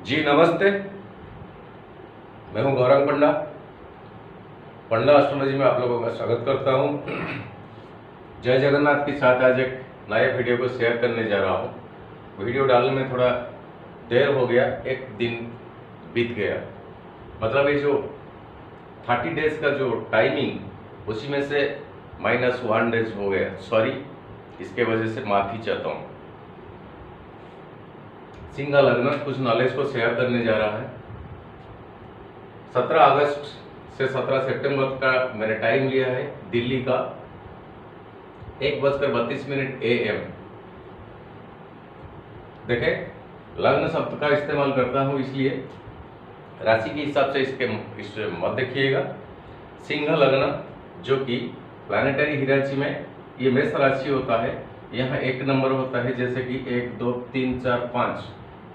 जी नमस्ते, मैं हूं गौरंग पंडा। पंडा एस्ट्रोलॉजी में आप लोगों का स्वागत करता हूं। जय जगन्नाथ के साथ आज एक नए वीडियो को शेयर करने जा रहा हूं। वीडियो डालने में थोड़ा देर हो गया, एक दिन बीत गया। मतलब ये जो 30 डेज का जो टाइमिंग उसी में से -1 डेज हो गया। सॉरी, इसके वजह से माफ़ी चाहता हूँ। सिंह लग्न कुछ नॉलेज को शेयर करने जा रहा है। 17 अगस्त से 17 सितंबर का मैंने टाइम लिया है दिल्ली का 1:32 AM। देखें, लग्न शब्द का इस्तेमाल करता हूँ इसलिए राशि के हिसाब से इस मत देखिएगा। सिंह लग्न जो कि प्लानिटरी हिराची में ये मेष राशि होता है। यहाँ 1 नंबर होता है, जैसे कि 1 2 3 4 5,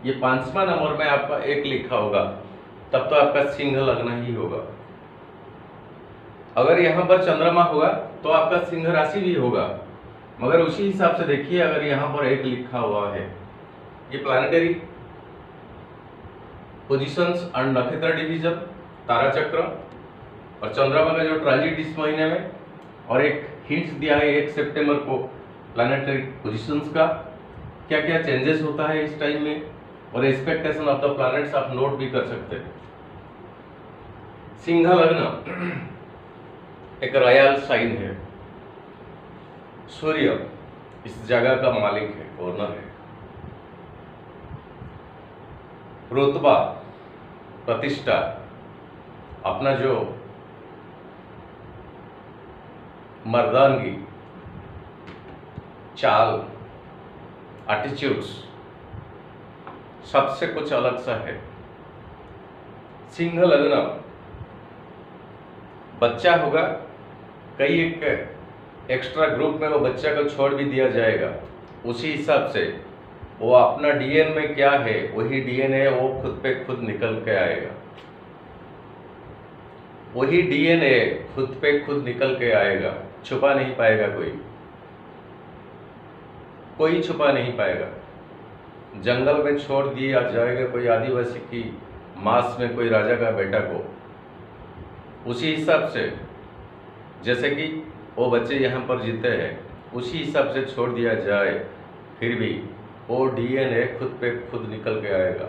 ये 5वां नंबर में आपका 1 लिखा होगा, तब तो आपका सिंह लग्न ही होगा। अगर यहाँ पर चंद्रमा होगा तो आपका सिंह राशि भी होगा, मगर उसी हिसाब से देखिए। अगर यहाँ पर 1 लिखा हुआ है, ये प्लानिटरी पोजीशंस एंड नक्षत्र डिवीजन, तारा चक्र और चंद्रमा का जो ट्रांजिट इस महीने में, और एक हिंट्स दिया है 1 सितंबर को प्लानिटरी पोजीशंस का क्या क्या चेंजेस होता है इस टाइम में, और एक्सपेक्टेशन ऑफ द प्लैनेट्स आप नोट भी कर सकते हैं। सिंह लग्न एक रॉयल साइन है। सूर्य इस जगह का मालिक है, ओनर है। रुतबा, प्रतिष्ठा, अपना जो मर्दानगी, चाल, एटीट्यूड्स, सबसे कुछ अलग सा है। सिंह लग्न बच्चा होगा, कई एक एक्स्ट्रा ग्रुप में वो बच्चा को छोड़ भी दिया जाएगा। उसी हिसाब से वो अपना डीएनए में क्या है, वही डीएनए वो खुद पे खुद निकल के आएगा। वही डीएनए खुद पे खुद निकल के आएगा, छुपा नहीं पाएगा कोई छुपा नहीं पाएगा। जंगल में छोड़ दिया जाएगा कोई आदिवासी की मास में कोई राजा का बेटा को, उसी हिसाब से जैसे कि वो बच्चे यहाँ पर जीते हैं, उसी हिसाब से छोड़ दिया जाए, फिर भी वो डीएनए खुद पे खुद निकल के आएगा।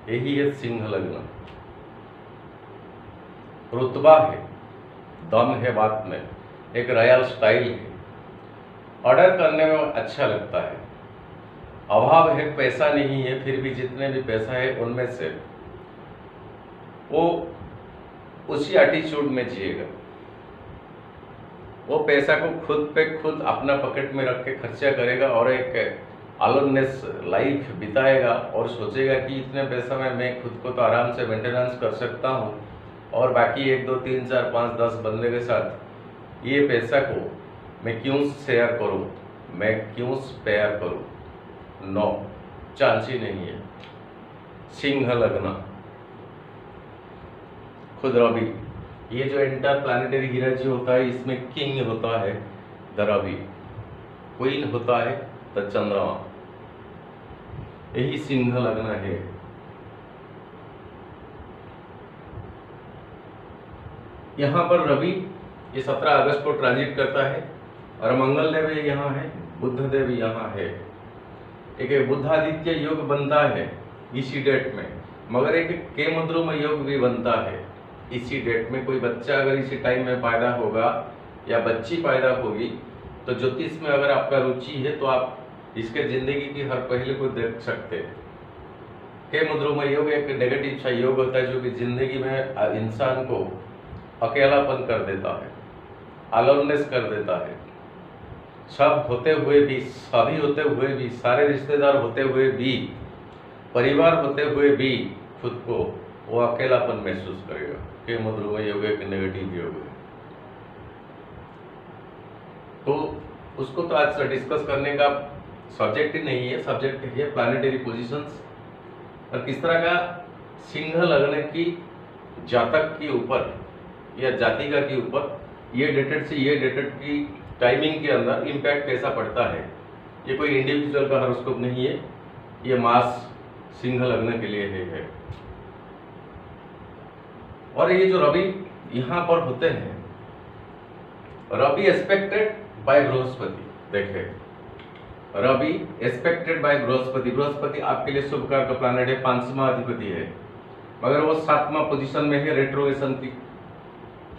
यही है सिंह लग्न। रुतबा है, दम है बात में, एक रॉयल स्टाइल है, ऑर्डर करने में अच्छा लगता है। अभाव है, पैसा नहीं है, फिर भी जितने भी पैसा है उनमें से वो उसी एटीट्यूड में जिएगा। वो पैसा को खुद पे खुद अपना पॉकेट में रख के खर्चा करेगा और एक अलोननेस लाइफ बिताएगा और सोचेगा कि इतने पैसा में मैं खुद को तो आराम से मेंटेनेंस कर सकता हूँ, और बाकी 1 2 3 4 5 10 बंदे के साथ ये पैसा को मैं क्यों शेयर करूँ, मैं क्यों स्पेयर करूँ। नो, चांस ही नहीं है। सिंह लग्न खुद रवि, ये जो इंटर प्लानिटरी हिराची होता है इसमें किंग होता है द रवि, क्वीन होता है द चंद्रमा। यही सिंह लग्न है। यहाँ पर रवि ये 17 अगस्त को ट्रांजिट करता है, और मंगल देव यहाँ है, बुध देव यहाँ है। एक बुधादित्य योग बनता है इसी डेट में, मगर एक केमद्रुम योग भी बनता है इसी डेट में। कोई बच्चा अगर इसी टाइम में पैदा होगा या बच्ची पैदा होगी, तो ज्योतिष में अगर आपका रुचि है तो आप इसके जिंदगी की हर पहलू को देख सकते हैं। केमद्रुम योग एक नेगेटिव सा योग होता है जो कि जिंदगी में इंसान को अकेलापन कर देता है, अलोननेस कर देता है। सब होते हुए भी, सभी होते हुए भी, सारे रिश्तेदार होते हुए भी, परिवार होते हुए भी खुद को वो अकेलापन महसूस करेगा। के मधुरमय योग एक नेगेटिव योग है, तो उसको तो आज डिस्कस करने का सब्जेक्ट ही नहीं है। सब्जेक्ट है प्लानिटरी पोजीशंस, और किस तरह का सिंह लग्न की जातक के ऊपर या जातिका के ऊपर ये डेटेड से ये डेटेड की टाइमिंग के अंदर इम्पैक्ट कैसा पड़ता है। ये कोई इंडिविजुअल का हॉरोस्कोप नहीं है, ये मास सिंह लग्न के लिए है। और ये जो रवि यहाँ पर होते हैं, रवि एस्पेक्टेड बाय बृहस्पति, देखे रवि एस्पेक्टेड बाय बृहस्पति, बृहस्पति आपके लिए शुभ कारक का प्लैनेट है, 5वां अधिपति है, मगर वो 7वां पोजीशन में है, रेट्रोगेशन की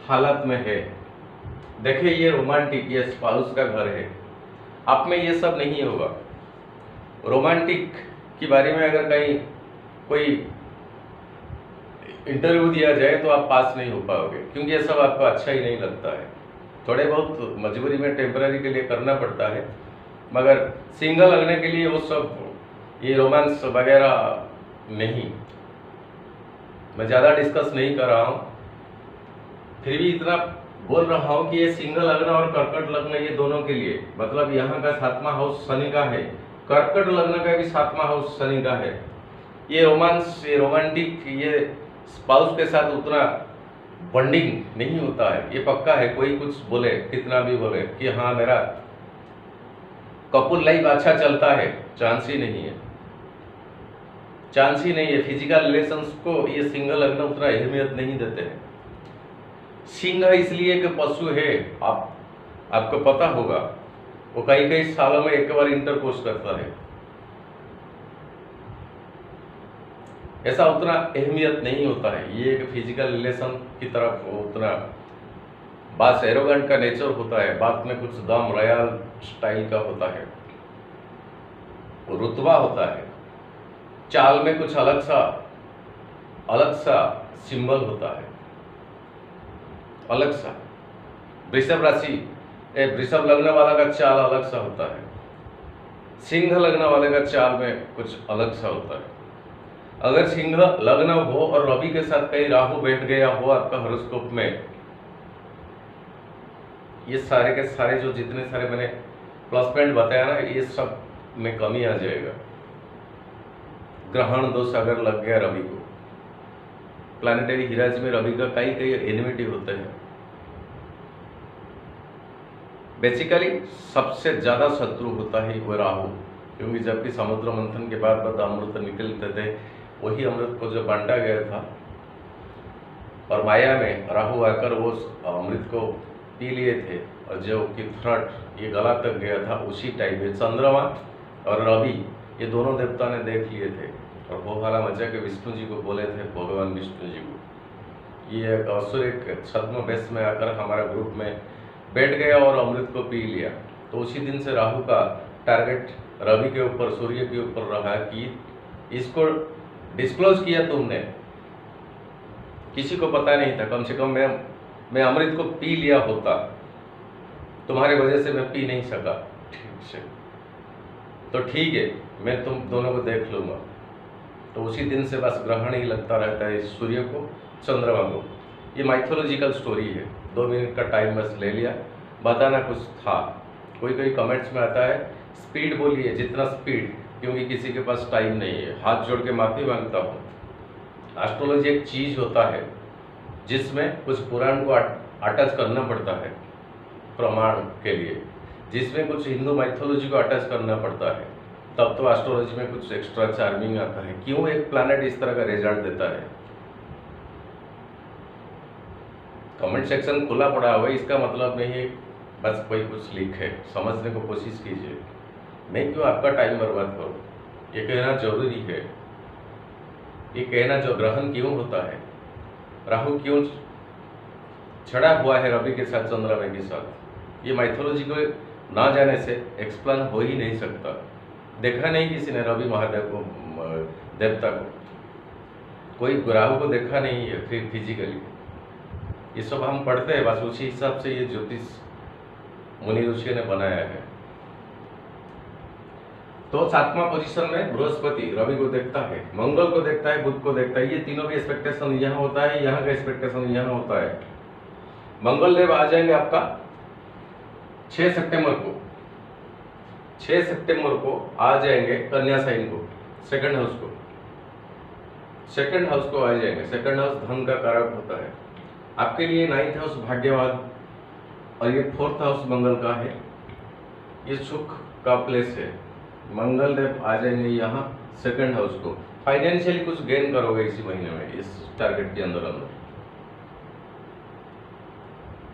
हालत में है। देखिए ये रोमांटिक, ये स्पाउस का घर है, आप में ये सब नहीं होगा। रोमांटिक के बारे में अगर कहीं कोई इंटरव्यू दिया जाए तो आप पास नहीं हो पाओगे, क्योंकि ये सब आपको अच्छा ही नहीं लगता है। थोड़े बहुत मजबूरी में टेम्पररी के लिए करना पड़ता है, मगर सिंगल लगने के लिए वो सब ये रोमांस वगैरह नहीं। मैं ज़्यादा डिस्कस नहीं कर रहा हूँ, फिर भी इतना बोल रहा हूँ कि ये सिंगल लग्न और कर्कट लग्न ये दोनों के लिए, मतलब यहाँ का 7वां हाउस शनि का है, कर्कट लग्न का भी 7वां हाउस शनि का है। ये रोमांस, ये रोमांटिक, ये स्पाउस के साथ उतना बॉन्डिंग नहीं होता है। ये पक्का है, कोई कुछ बोले, कितना भी बोले कि हाँ मेरा कपुल लाइफ अच्छा चलता है, चांस ही नहीं है, चांस ही नहीं है। फिजिकल रिलेशंस को ये सिंगल लग्न उतना अहमियत नहीं देते हैं। सिंह इसलिए कि पशु है, आपको पता होगा, वो कई सालों में एक बार इंटरकोर्स करता है, ऐसा उतना अहमियत नहीं होता है। ये एक फिजिकल रिलेशन की तरफ उतना बात एरोगेंट का नेचर होता है, बात में कुछ दम, रॉयल स्टाइल का होता है, रुतबा होता है, चाल में कुछ अलग सा सिंबल होता है, अलग सा। वृषभ राशि, वृषभ लग्न वाला का चाल अलग सा होता है, सिंह लग्न वाले का चाल में कुछ अलग सा होता है। अगर सिंह लग्न हो और रवि के साथ कहीं राहु बैठ गया हो आपका हॉरोस्कोप में, ये सारे के सारे जो जितने सारे मैंने प्लस पॉइंट बताया ना, ये सब में कमी आ जाएगा। ग्रहण दोष अगर लग गया रवि को, प्लानिटरी हीराज में रवि का कई एनिमिटी होते हैं। बेसिकली सबसे ज्यादा शत्रु होता है वो राहु, क्योंकि जबकि समुद्र मंथन के बाद अमृत निकलते थे, वही अमृत को जो बांटा गया था और माया में राहु आकर वो अमृत को पी लिए थे, और जो कि थ्रट ये गला तक गया था, उसी टाइम में चंद्रमा और रवि ये दोनों देवता ने देख लिए थे और वो वाला मचा के विष्णु जी को बोले थे, भगवान विष्णु जी को, ये एक असुर एक छद्म वेश में आकर हमारा ग्रुप में बैठ गया और अमृत को पी लिया। तो उसी दिन से राहु का टारगेट रवि के ऊपर, सूर्य के ऊपर रहा कि इसको डिस्क्लोज किया तुमने, किसी को पता नहीं था, कम से कम मैं अमृत को पी लिया होता, तुम्हारे वजह से मैं पी नहीं सका, ठीक से तो ठीक है, मैं तुम दोनों को देख लूंगा। तो उसी दिन से बस ग्रहण ही लगता रहता है सूर्य को, चंद्रमा को। ये माइथोलॉजिकल स्टोरी है, 2 मिनट का टाइम बस ले लिया, बताना कुछ था। कोई कमेंट्स में आता है स्पीड बोलिए, जितना स्पीड, क्योंकि किसी के पास टाइम नहीं है। हाथ जोड़ के माफी मांगता हूँ। एस्ट्रोलॉजी एक चीज होता है जिसमें कुछ पुराण को अटैच करना पड़ता है प्रमाण के लिए, जिसमें कुछ हिंदू माइथोलॉजी को अटैच करना पड़ता है, तब तो एस्ट्रोलॉजी में कुछ एक्स्ट्रा चार्मिंग आता है। क्यों एक प्लैनेट इस तरह का रिजल्ट देता है? कमेंट सेक्शन खुला पड़ा हुआ है, इसका मतलब नहीं है बस कोई कुछ लिखे, समझने को कोशिश कीजिए। मैं क्यों आपका टाइम बर्बाद करूं? ये कहना जरूरी है। ये कहना जो ग्रहण क्यों होता है, राहु क्यों छड़ा हुआ है रवि के साथ, चंद्रमा के साथ, ये माइथोलॉजी को ना जाने से एक्सप्लेन हो ही नहीं सकता। देखा नहीं किसी ने रवि महादेव को, देवता को, कोई राहु को देखा नहीं है फिर फिजिकली। ये सब हम पढ़ते हैं, बस उसी हिसाब से ये ज्योतिष मुनि ऋषि ने बनाया है। तो 7वां पोजीशन में बृहस्पति रवि को देखता है, मंगल को देखता है, बुध को देखता है। ये तीनों भी एक्सपेक्टेशन यहाँ होता है, यहाँ का एक्सपेक्टेशन यहाँ होता है। मंगल देव आ जाएंगे आपका 6 सितंबर को, 6 सितंबर को आ जाएंगे कन्या साइन को, सेकंड हाउस को, सेकंड हाउस को आ जाएंगे। सेकंड हाउस धन का कारक होता है आपके लिए। 9th हाउस भाग्यवान, और ये 4th हाउस मंगल का है, ये सुख का प्लेस है। मंगल देव आ जाएंगे यहाँ सेकंड हाउस को। फाइनेंशियली कुछ गेन करोगे इसी महीने में, इस टारगेट के अंदर अंदर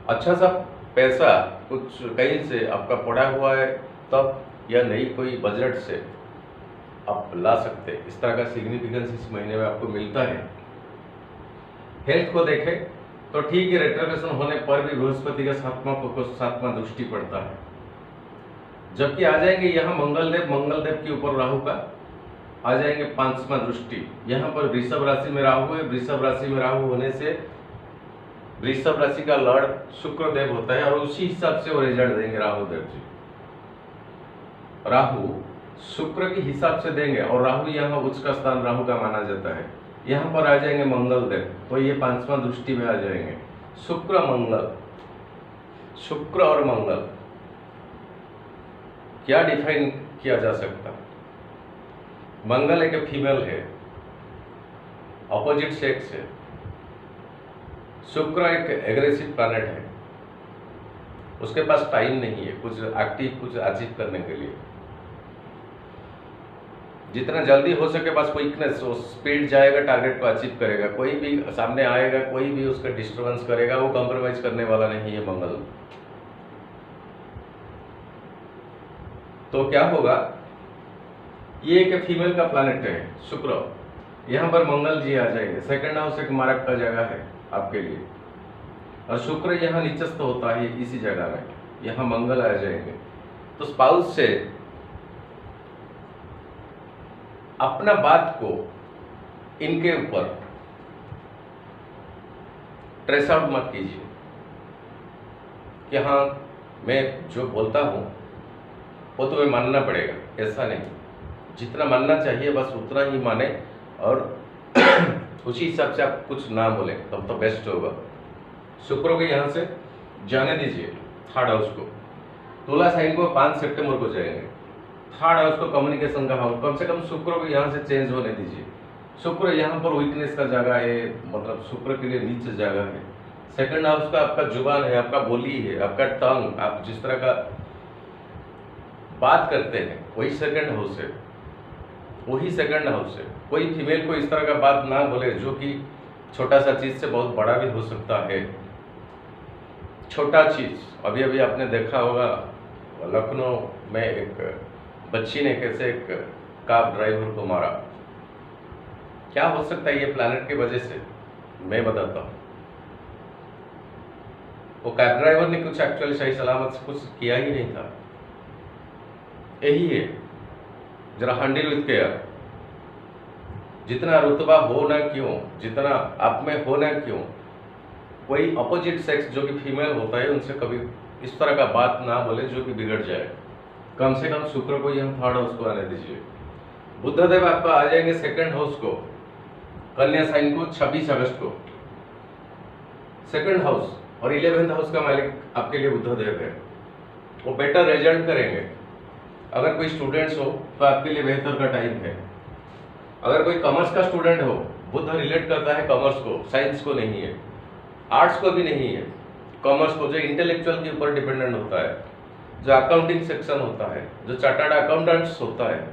अच्छा सा पैसा कुछ कहीं से आपका पड़ा हुआ है तब, या नहीं कोई बजट से आप ला सकते, इस तरह का सिग्निफिकेंस इस महीने में आपको मिलता है। हेल्थ को देखें तो ठीक है, रेट्रोग्रेशन होने पर भी बृहस्पति का सातवां दृष्टि पड़ता है। जबकि आ जाएंगे यहाँ मंगलदेव के ऊपर राहु का आ जाएंगे 5वां दृष्टि। यहाँ पर वृषभ राशि में राहु है, वृषभ राशि में राहु होने से वृषभ राशि का लॉर्ड शुक्रदेव होता है और उसी हिसाब से वो रिजल्ट देंगे राहु देव जी। राहु शुक्र के हिसाब से देंगे और राहु यहाँ उच्च का स्थान राहु का माना जाता है। यहाँ पर आ जाएंगे मंगलदेव, तो ये 5वां दृष्टि में आ जाएंगे। शुक्र मंगल, शुक्र और मंगल क्या डिफाइन किया जा सकता? मंगल एक फीमेल है, ऑपोजिट सेक्स है। शुक्र एक एग्रेसिव प्लैनेट है, उसके पास टाइम नहीं है कुछ एक्टिव कुछ अचीव करने के लिए। जितना जल्दी हो सके बस क्विकनेस, वो स्पीड जाएगा, टारगेट को अचीव करेगा। कोई भी सामने आएगा, कोई भी उसका डिस्टर्बेंस करेगा, वो कॉम्प्रोमाइज करने वाला नहीं है मंगल। तो क्या होगा, ये एक फीमेल का प्लैनेट है शुक्र, यहाँ पर मंगल जी आ जाएंगे। सेकंड हाउस एक मारक का जगह है आपके लिए, और शुक्र यहाँ नीचस्थ होता है इसी जगह में, यहाँ मंगल आ जाएंगे। तो स्पाउस से अपना बात को इनके ऊपर ट्रेस आउट मत कीजिए कि हाँ मैं जो बोलता हूँ वो तुम्हें मानना पड़ेगा, ऐसा नहीं। जितना मानना चाहिए बस उतना ही माने और उसी हिसाब से आप कुछ ना बोले तब तो बेस्ट होगा। शुक्र को यहाँ से जाने दीजिए थर्ड हाउस को। तुला साइन को 5 सितंबर को जाएंगे। थर्ड हाउस को कम्युनिकेशन का हाउस, कम से कम शुक्र को यहाँ से चेंज होने दीजिए। शुक्र यहाँ पर वीकनेस का जगह है, मतलब शुक्र के लिए नीचे जगह है। सेकंड हाउस का आपका जुबान है, आपका बोली है, आपका टंग, आप जिस तरह का बात करते हैं वही सेकंड हाउस है, वही सेकंड हाउस है। कोई फीमेल को इस तरह का बात ना बोले जो कि छोटा सा चीज से बहुत बड़ा भी हो सकता है। छोटा चीज, अभी अभी आपने देखा होगा लखनऊ में एक बच्ची ने कैसे एक कार ड्राइवर को मारा। क्या हो सकता है ये प्लैनेट की वजह से, मैं बताता हूँ। वो कार ड्राइवर ने कुछ एक्चुअली सही सलामत से कुछ किया ही नहीं था। यही है, जरा हैंडल विथ केयर। जितना रुतबा हो ना क्यों, जितना आप में हो ना क्यों, कोई अपोजिट सेक्स जो कि फीमेल होता है उनसे कभी इस तरह का बात ना बोले जो कि बिगड़ जाए। कम से कम शुक्र को यहाँ थर्ड हाउस को आने दीजिए। बुधदेव आपका आ जाएंगे सेकंड हाउस को, कन्या साइन को 26 अगस्त को। सेकंड हाउस और 11th हाउस का मालिक आपके लिए बुधदेव है, वो बेटर रिजल्ट करेंगे। अगर कोई स्टूडेंट्स हो तो आपके लिए बेहतर का टाइम है। अगर कोई कॉमर्स का स्टूडेंट हो, बुध रिलेट करता है कॉमर्स को, साइंस को नहीं है, आर्ट्स को भी नहीं है, कॉमर्स को, जो इंटेलेक्चुअल के ऊपर डिपेंडेंट होता है, जो अकाउंटिंग सेक्शन होता है, जो चार्टर्ड अकाउंटेंट्स होता है,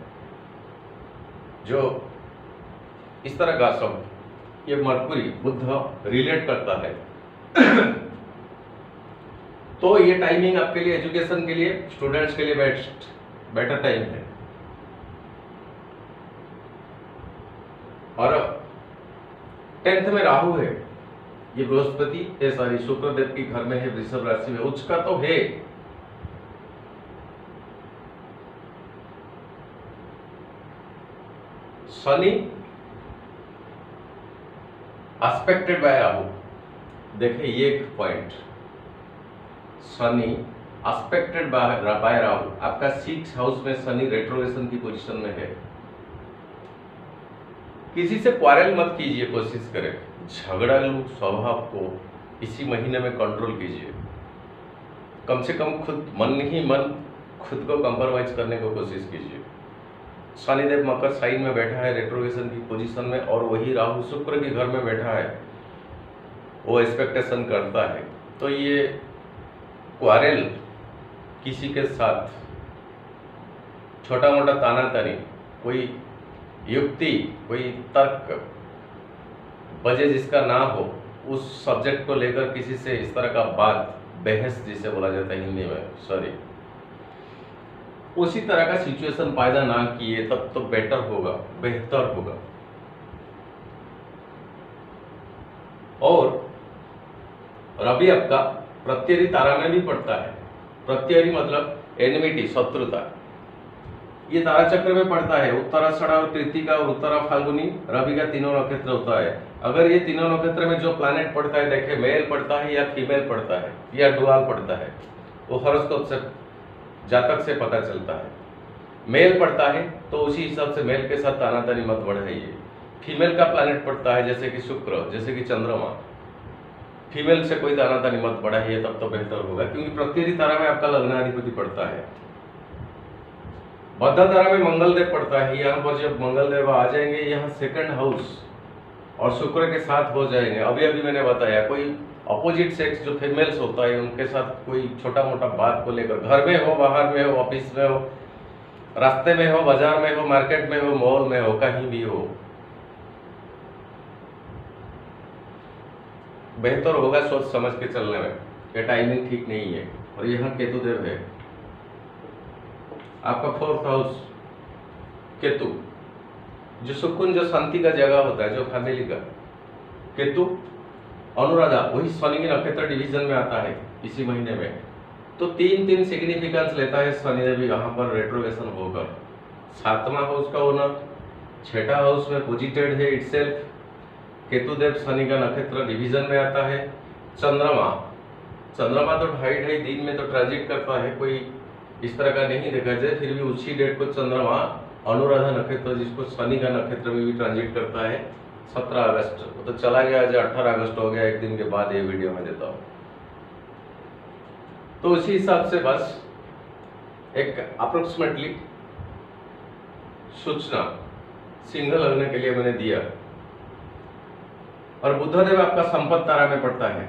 जो इस तरह का सब, ये मरकुरी बुध रिलेट करता है। तो ये टाइमिंग आपके लिए एजुकेशन के लिए, स्टूडेंट्स के लिए बेटर टाइम है। और 10th में राहु है, ये बृहस्पति है, सॉरी शुक्रदेव की घर में है, वृषभ राशि में, उच्च का तो है। शनि एस्पेक्टेड बाय राहु, देखिए ये एक point, Shani aspected by Rahu, आपका 6th हाउस में शनि रेट्रोग्रेशन की पोजीशन में है। किसी से क्वारल मत कीजिए, कोशिश करें झगड़ालू स्वभाव को इसी महीने में कंट्रोल कीजिए। कम से कम खुद मन ही मन खुद को कंप्रोमाइज करने को कोशिश कीजिए। शनिदेव मकर साइन में बैठा है रेट्रोग्रेशन की पोजीशन में, और वही राहु शुक्र के घर में बैठा है, वो एक्सपेक्टेशन करता है। तो ये क्वारल किसी के साथ, छोटा मोटा ताना तानी, कोई युक्ति, कोई तर्क वजह जिसका ना हो, उस सब्जेक्ट को लेकर किसी से इस तरह का बात, बहस जिसे बोला जाता है हिंदी में, सॉरी, उसी तरह का सिचुएशन पैदा ना किए तब तो बेटर होगा, बेहतर होगा। और रवि आपका प्रत्ययी तारा में भी पड़ता है। प्रत्ययी मतलब एनिमिटी, शत्रुता, ये तारा चक्र में पड़ता है। उत्तराषाढ़ा और कृत्तिका और उत्तरा फाल्गुनी रवि का तीनों नक्षत्र होता है। अगर ये तीनों नक्षत्र में जो प्लैनेट पड़ता है, देखे मेल पड़ता है या फीमेल पड़ता है या डुअल पड़ता है, वो हॉरोस्कोप से, जातक से पता चलता है। मेल पड़ता है तो उसी हिसाब से मेल के साथ तानातानी मत बढ़ाइए। फीमेल का प्लैनेट पड़ता है जैसे कि शुक्र, जैसे कि चंद्रमा, फीमेल से कोई तानातानी मत बढ़ाइए, तब तो बेहतर होगा, क्योंकि प्रत्ययी तारा में आपका लग्नाधिपति पड़ता है। बद्ध तारा में मंगल देव पड़ता है। यहाँ पर जब मंगल देव आ जाएंगे यहाँ सेकंड हाउस और शुक्र के साथ हो जाएंगे। अभी अभी मैंने बताया, कोई अपोजिट सेक्स जो फीमेल्स होता है उनके साथ कोई छोटा मोटा बात को लेकर, घर में हो, बाहर में हो, ऑफिस में हो, रास्ते में हो, बाजार में हो, मार्केट में हो, मॉल में हो, कहीं भी हो, बेहतर होगा सोच समझ के चलने में। ये टाइमिंग ठीक नहीं है। और यहाँ केतु देव है आपका 4th हाउस, केतु जो सुकून, जो शांति का जगह होता है, जो फैमिली का। केतु अनुराधा वही शनि के नक्षत्र डिवीजन में आता है इसी महीने में, तो 3 सिग्निफिकेंस लेता है शनिदेव यहाँ पर रेट्रोगेशन होकर। 7वां हाउस का ओनर 6ठा हाउस में पोजिटेड है इटसेल्फ। केतुदेव शनि का नक्षत्र डिवीजन में आता है। चंद्रमा तो 2.5 दिन में तो ट्रांजिट करता है, कोई इस तरह का नहीं देखा जाए, फिर भी उसी डेट को चंद्रमा अनुराधा नक्षत्र, जिसको शनि का नक्षत्र में भी ट्रांजिट करता है, 17 अगस्त। तो चला गया आज 18 अगस्त हो गया, एक दिन के बाद ये वीडियो में देता हूँ। तो उसी हिसाब से बस एक अप्रोक्सीमेटली सूचना सिंह लग्न के लिए मैंने दिया। और बुधदेव आपका संपत्ति तारा में पड़ता है,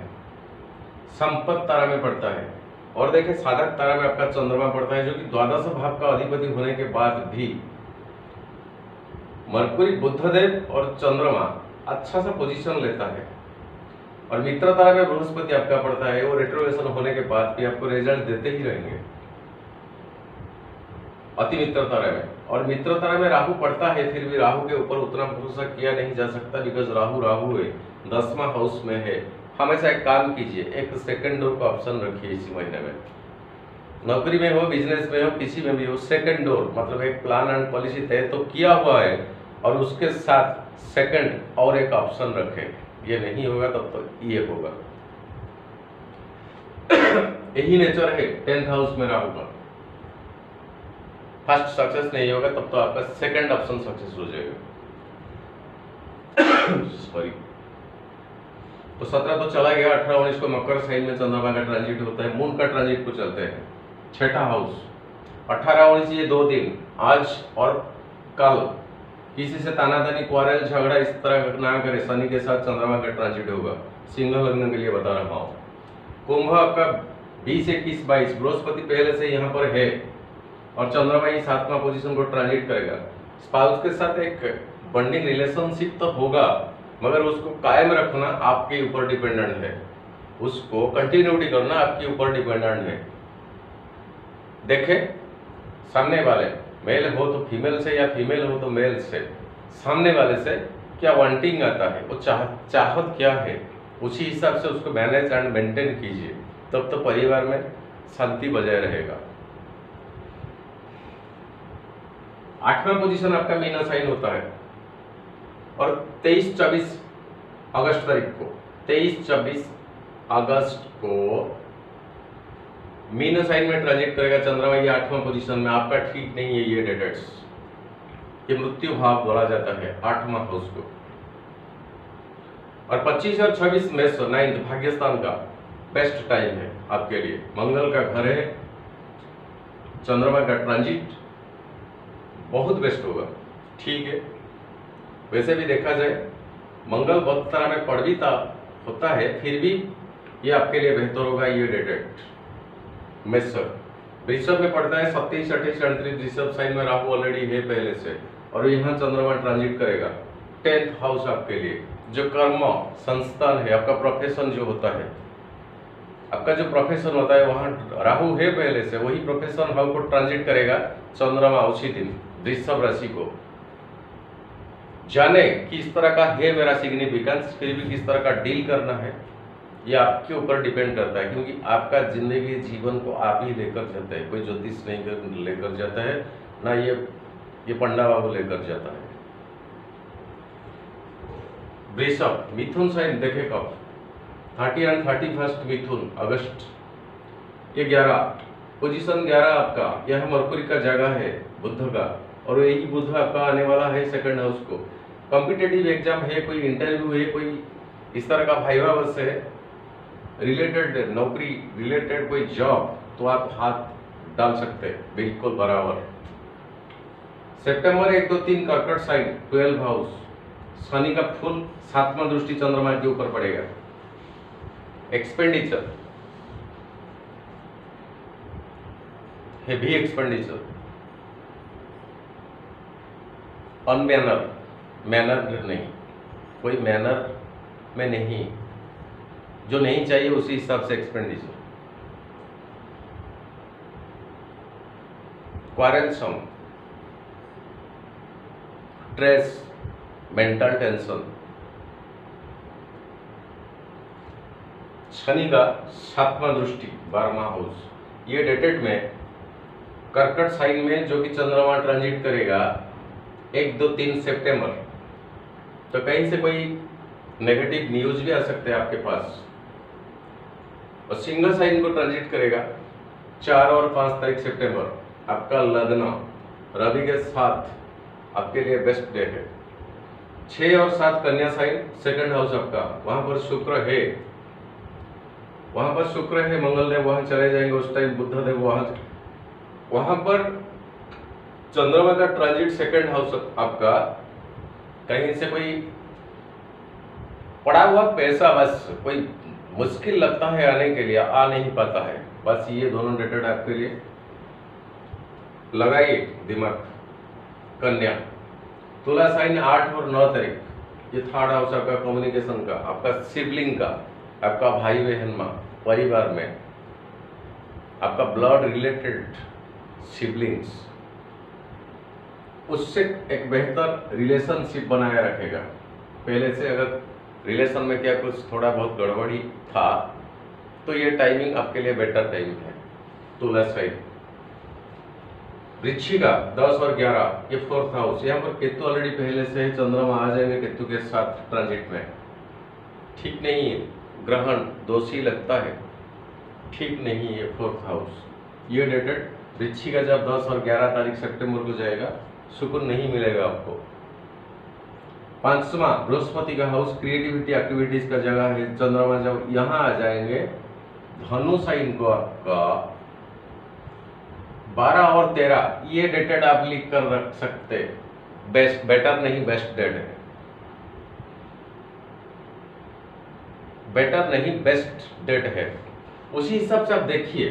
संपत्ति तारा में पड़ता है। और देखिए साधक तारा में आपका चंद्रमा पड़ता है, जो कि द्वादश भाव का अधिपति होने के बाद भी मरकुरी, बुधदेव और चंद्रमा अच्छा सा पोजीशन लेता है। और मित्र तारा में बृहस्पति आपका पड़ता है, वो रेट्रोगेशन होने के बाद भी आपको रिजल्ट देते ही रहेंगे अति मित्र तारा में। और मित्र तारा में राहु पड़ता है, फिर भी राहु के ऊपर उतना भरोसा किया नहीं जा सकता, बिकॉज राहु है, 10वां हाउस में है। हमेशा एक काम कीजिए, एक सेकंड डोर का ऑप्शन रखिए इसी महीने में। नौकरी में हो, बिजनेस में हो, किसी में भी हो, सेकंड डोर मतलब एक प्लान एंड पॉलिसी तय तो किया हुआ है, और उसके साथ सेकंड और एक ऑप्शन रखें। ये नहीं होगा तब तो ये होगा। यही नेचर है 10th हाउस में राहु का। फर्स्ट सक्सेस नहीं होगा तब तो आपका सेकंड ऑप्शन सक्सेस हो जाएगा। सॉरी। तो 17 तो चला गया, 18-19 को मकर साइन में चंद्रमा का ट्रांजिट होता है, मून का ट्रांजिट को चलते हैं 6ठा हाउस। 18-19 ये 2 दिन, आज और कल, किसी से तानातानी, क्वारल, झगड़ा इस तरह ना करे। शनि के साथ चंद्रमा का ट्रांजिट होगा, सिंह लग्न के लिए बता रहा हूँ। कुंभ आपका 20, 21, 22, बृहस्पति पहले से यहाँ पर है और चंद्रमा ही 7वां पोजीशन को ट्रांजिट करेगा। स्पाउस के साथ एक बॉन्डिंग रिलेशनशिप तो होगा, मगर उसको कायम रखना आपके ऊपर डिपेंडेंट है, उसको कंटिन्यूटी करना आपके ऊपर डिपेंडेंट है। देखें सामने वाले, मेल हो तो फीमेल से या फीमेल हो तो मेल से, सामने वाले से क्या वांटिंग आता है, वो चाहत क्या है, उसी हिसाब से उसको मैनेज एंड मेंटेन कीजिए, तब तो परिवार में शांति बजाय रहेगा। 8वां पोजीशन आपका मीना साइन होता है और 23-24 अगस्त तारीख को, 23-24 अगस्त को मीन साइन में ट्रांजिट करेगा चंद्रमा। ये 8वां पोजीशन में आपका ठीक नहीं है ये डेट्स, ये मृत्यु भाव बोला जाता है 8वां हाउस को। और 25 और 26 में 9th भाग्यस्थान का बेस्ट टाइम है आपके लिए। मंगल का घर है, चंद्रमा का ट्रांजिट बहुत बेस्ट होगा, ठीक है। वैसे भी देखा जाए मंगल बहुत तरह में पड़वीता होता है, फिर भी ये आपके लिए बेहतर होगा ये डेटेड। मेषर वृषभ में पड़ता है 27, 28, 29 वृषभ साइन में राहु ऑलरेडी है पहले से, और यहाँ चंद्रमा ट्रांजिट करेगा 10th हाउस आपके लिए, जो कर्म संस्थान है, आपका प्रोफेशन जो होता है, आपका जो प्रोफेशन होता है वहाँ राहु है पहले से, वही प्रोफेशन हाउस को ट्रांजिट करेगा चंद्रमा उसी दिन वृषभ राशि को। जाने किस तरह का है मेरा सिग्निफिकेंस, फिर भी किस तरह का डील करना है ये आपके ऊपर डिपेंड करता है, क्योंकि आपका जिंदगी जीवन को आप ही लेकर जाते हैं। कोई ज्योतिष नहीं लेकर जाता है, ना ये पंडा बाबू लेकर जाता है। वृषभ मिथुन साइन देखे कब 30 और 31 मिथुन अगस्त, ये 11 पोजीशन 11 आपका, यह मरकुरी का जगह है बुध का, और यही बुध आपका आने वाला है सेकंड हाउस को। कॉम्पिटेटिव एग्जाम है, कोई इंटरव्यू है, कोई इस तरह का भाईवा बस है, रिलेटेड नौकरी रिलेटेड कोई जॉब, तो आप हाथ डाल सकते हैं बिल्कुल बराबर। सितंबर 1, 2, 3 कर्कट साइन 12 हाउस, शनि का फुल 7वां दृष्टि चंद्रमा के ऊपर पड़ेगा। एक्सपेंडिचर हेवी एक्सपेंडिचर, अनमैनर, मैनर नहीं, कोई मैनर में नहीं, जो नहीं चाहिए उसी हिसाब से expenditure. Quarrelsome, stress, mental tension. Shani का 7वां दृष्टि 12वां हाउस, ये डेटेड में कर्कट साइन में जो कि चंद्रमा ट्रांजिट करेगा 1, 2, 3 सितंबर, तो कहीं से कोई नेगेटिव न्यूज भी आ सकते हैं आपके पास। और सिंह साइन को ट्रांजिट करेगा 4 और 5 तारीख सितंबर, आपका लग्न रवि के साथ आपके लिए बेस्ट डे है। 6 और 7 कन्या साइन सेकंड हाउस आपका, वहां पर शुक्र है, वहां पर शुक्र है, मंगल देव वहां चले जाएंगे उस टाइम, बुध देव वहां पर चंद्रमा का ट्रांजिट सेकंड हाउस आपका, कहीं से कोई पड़ा हुआ पैसा बस कोई मुश्किल लगता है आने के लिए, आ नहीं पाता है, बस ये दोनों डेटेड आपके लिए लगाइए दिमाग। कन्या तुला साइन 8 और 9 तारीख, ये थर्ड हाउस आपका कम्युनिकेशन का, आपका सिबलिंग का, आपका भाई बहन माँ परिवार में, आपका ब्लड रिलेटेड सिबलिंग्स, उससे एक बेहतर रिलेशनशिप बनाए रखेगा। पहले से अगर रिलेशन में क्या कुछ थोड़ा बहुत गड़बड़ी था, तो ये टाइमिंग आपके लिए बेटर टाइमिंग है। तुला साइन। वृश्चिका 10 और 11, ये 4th हाउस, यहाँ पर केतु ऑलरेडी पहले से है, चंद्रमा आ जाएंगे केतु के साथ ट्रांजिट में, ठीक नहीं है, ग्रहण दोषी लगता है, ठीक नहीं है 4th हाउस। ये डेटेड वृश्चिका जब 10 और 11 तारीख सितंबर को जाएगा, सुकून नहीं मिलेगा आपको। 5वां बृहस्पति का हाउस क्रिएटिविटी एक्टिविटीज का जगह है, चंद्रमा जब यहाँ आ जाएंगे धनु साइन को आपका 12 और 13, ये डेटेड आप लिख कर रख सकते, बेस्ट बेटर नहीं बेस्ट डेट है, बेटर नहीं बेस्ट डेट है, उसी हिसाब से आप देखिए।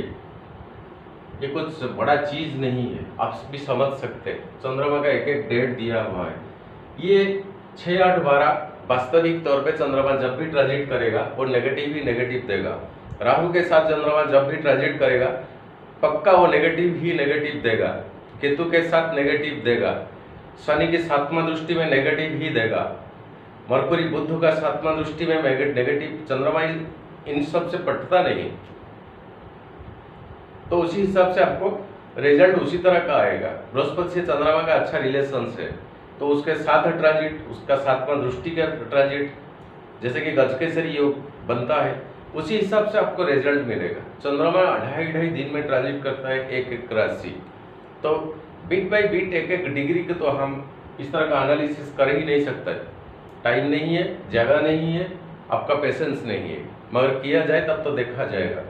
ये कुछ बड़ा चीज नहीं है, आप भी समझ सकते हैं। चंद्रमा का एक एक डेट दिया हुआ है, ये 6, 8, 12 वास्तविक तौर पे चंद्रमा जब भी ट्रांजिट करेगा वो नेगेटिव ही नेगेटिव देगा। राहु के साथ चंद्रमा जब भी ट्रांजिट करेगा पक्का वो नेगेटिव ही नेगेटिव देगा, केतु के साथ नेगेटिव देगा, शनि की 7वां दृष्टि में नेगेटिव ही देगा, मरकुरी बुध का 7वां दृष्टि में नेगेटिव, चंद्रमा इन सब से पटता नहीं, तो उसी हिसाब से आपको रिजल्ट उसी तरह का आएगा। बृहस्पति से चंद्रमा का अच्छा रिलेशन है, तो उसके साथ ट्रांजिट, उसका 7वां दृष्टि का ट्रांजिट, जैसे कि गजकेसरी योग बनता है, उसी हिसाब से आपको रिजल्ट मिलेगा। चंद्रमा 2.5 दिन में ट्रांजिट करता है एक एक राशि, तो बिट बाई बिट एक एक डिग्री के तो हम इस तरह का एनालिसिस कर ही नहीं सकते, टाइम नहीं है, जगह नहीं है, आपका पेशेंस नहीं है, मगर किया जाए तब तो देखा जाएगा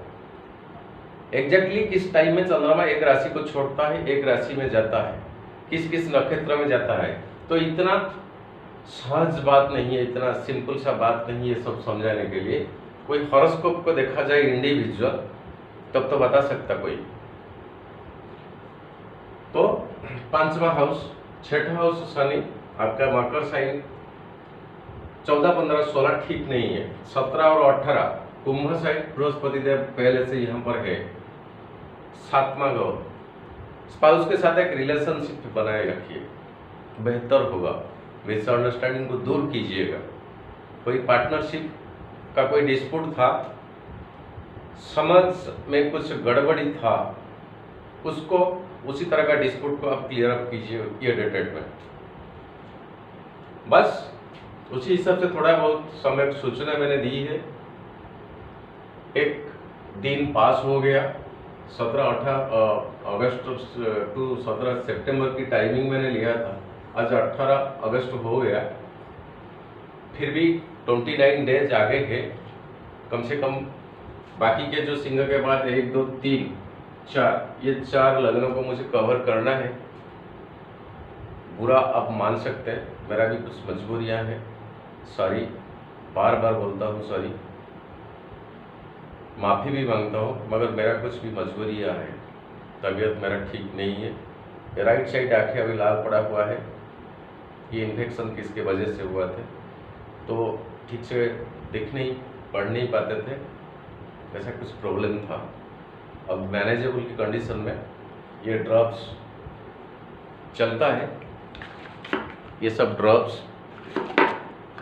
एग्जैक्टली किस टाइम में चंद्रमा एक राशि को छोड़ता है, एक राशि में जाता है, किस किस नक्षत्र में जाता है। तो इतना सहज बात नहीं है, इतना सिंपल सा बात नहीं है सब समझाने के लिए। कोई हॉरोस्कोप को देखा जाए इंडिविजुअल तब तो बता सकता कोई। तो 5वां हाउस छठ हाउस शनि आपका मकर साइन 14, 15, 16 ठीक नहीं है। 17 और 18 कुंभ साइन बृहस्पति देव पहले से यहाँ पर है। 7वां गौर स्पाउस के साथ एक रिलेशनशिप बनाए रखिए, बेहतर होगा। मिसअंडरस्टैंडिंग को दूर कीजिएगा। कोई पार्टनरशिप का कोई डिस्प्यूट था, समझ में कुछ गड़बड़ी था, उसको उसी तरह का डिस्प्यूट को आप क्लियर अप कीजिए ये डेटेड में। बस उसी हिसाब से थोड़ा बहुत समय सूचना मैंने दी है। एक दिन पास हो गया, 17-18 अगस्त टू 17 सितंबर की टाइमिंग मैंने लिया था। आज 18 अगस्त हो गया, फिर भी 29 डेज आगे है। कम से कम बाकी के जो सिंह के बाद 1, 2, 3, 4 ये 4 लग्नों को मुझे कवर करना है। बुरा आप मान सकते हैं, मेरा भी कुछ मजबूरियां हैं। सॉरी, बार बार बोलता हूँ सॉरी, माफ़ी भी मांगता हूँ, मगर मेरा कुछ भी मजबूरियां हैं। तबीयत मेरा ठीक नहीं है। ये राइट साइड आंखें अभी लाल पड़ा हुआ है। ये इन्फेक्शन किसके वजह से हुआ थे, तो ठीक से दिख नहीं पढ़ नहीं पाते थे, ऐसा कुछ प्रॉब्लम था। अब मैनेजेबल की कंडीशन में ये ड्रॉप्स चलता है, ये सब ड्रॉप्स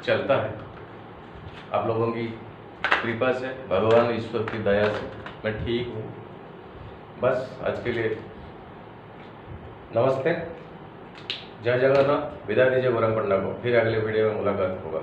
चलता है। आप लोगों की कृपा से, भगवान ईश्वर की दया से मैं ठीक हूँ। बस आज के लिए नमस्ते, जय जगन्नाथ। विदा दीजिए गोरंग पंडा को, फिर अगले वीडियो में मुलाकात होगा।